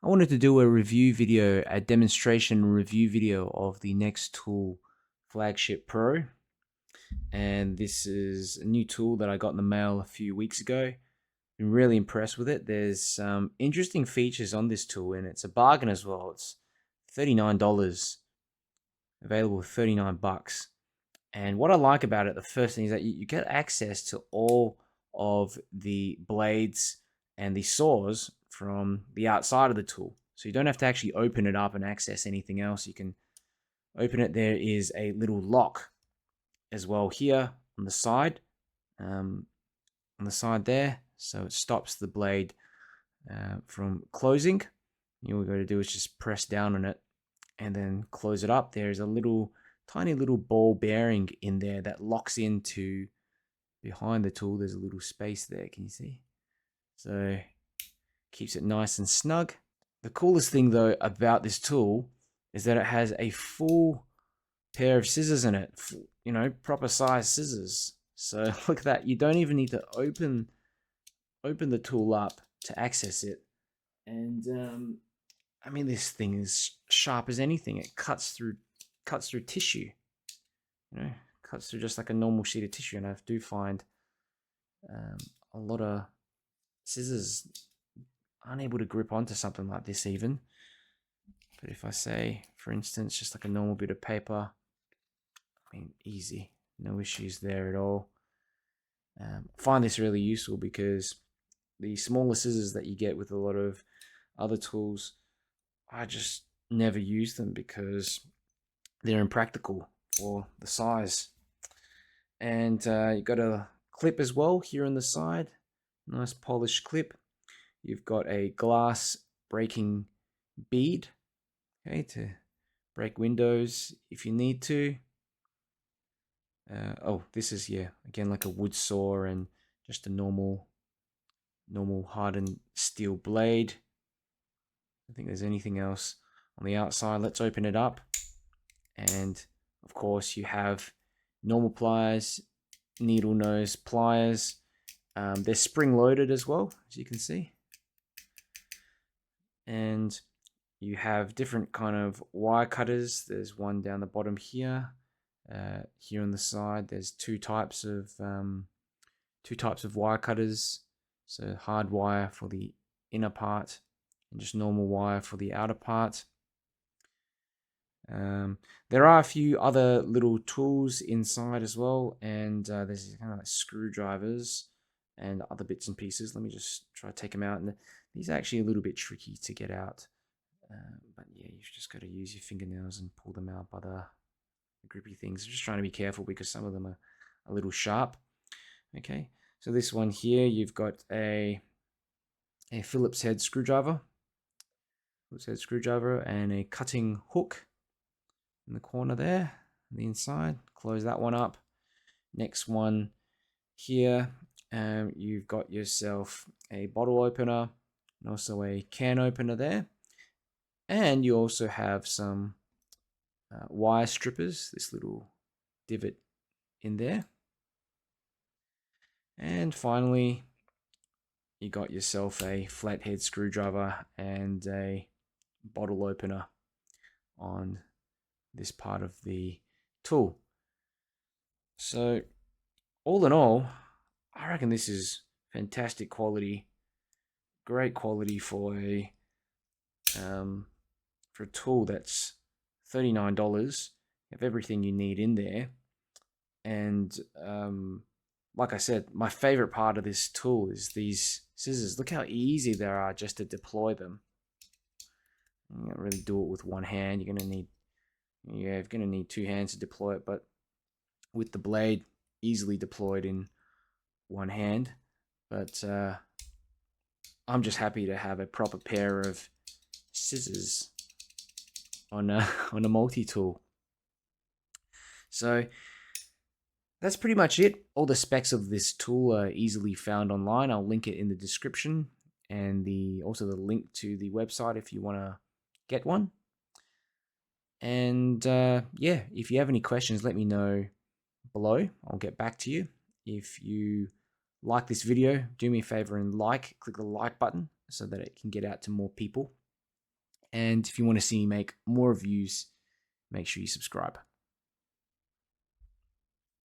I wanted to do a review video, a demonstration review video of the Nextool Flagship Pro. And this is a new tool that I got in the mail a few weeks ago. Been really impressed with it. There's some interesting features on this tool, and it's a bargain as well. It's $39, available for 39 bucks. And what I like about it, the first thing is that you get access to all of the blades and the saws from the outside of the tool. So you don't have to actually open it up and access anything else. You can open it. There is a little lock as well here on the side, there. So it stops the blade from closing. All we got to do is just press down on it and then close it up. There's a tiny little ball bearing in there that locks into behind the tool. There's a little space there, can you see? So keeps it nice and snug. The coolest thing though about this tool is that it has a full pair of scissors in it, proper size scissors. So look at that, you don't even need to open the tool up to access it. And I mean, this thing is sharp as anything. It cuts through tissue, cuts through just like a normal sheet of tissue. And I do find a lot of scissors aren't able to grip onto something like this even. But if I say, for instance, just like a normal bit of paper, I mean, easy, no issues there at all. I find this really useful because the smaller scissors that you get with a lot of other tools, I just never use them because they're impractical for the size. And you've got a clip as well here on the side, nice polished clip. You've got a glass breaking bead, okay, to break windows if you need to. Oh, this is, yeah, again, like a wood saw and just a normal hardened steel blade. I don't think there's anything else on the outside. Let's open it up. And of course you have normal pliers, needle nose pliers. They're spring loaded as well, as you can see. And you have different kind of wire cutters. There's one down the bottom here. Here on the side, there's two types of wire cutters. So hard wire for the inner part and just normal wire for the outer part. There are a few other little tools inside as well, and there's kind of like screwdrivers and other bits and pieces. Let me just try to take them out. And these are actually a little bit tricky to get out, but yeah, you've just got to use your fingernails and pull them out by the grippy things. I'm just trying to be careful because some of them are a little sharp. Okay, so this one here, you've got a Phillips head screwdriver, and a cutting hook in the corner there, on the inside. Close that one up. Next one here, you've got yourself a bottle opener and also a can opener there. And you also have some wire strippers, this little divot in there. And finally, you got yourself a flathead screwdriver and a bottle opener on this part of the tool. So all in all, I reckon this is fantastic quality, great quality for a tool that's $39. You have everything you need in there. And like I said, my favorite part of this tool is these scissors. Look how easy they are just to deploy them. You can't really do it with one hand. You're gonna need two hands to deploy it, but with the blade easily deployed in one hand. But I'm just happy to have a proper pair of scissors on a multi-tool. So that's pretty much it. All the specs of this tool are easily found online. I'll link it in the description, and also the link to the website if you want to get one. And yeah, if you have any questions, let me know below. I'll get back to you. If you like this video, do me a favor and click the like button so that it can get out to more people. And if you want to see me make more reviews, make sure you subscribe.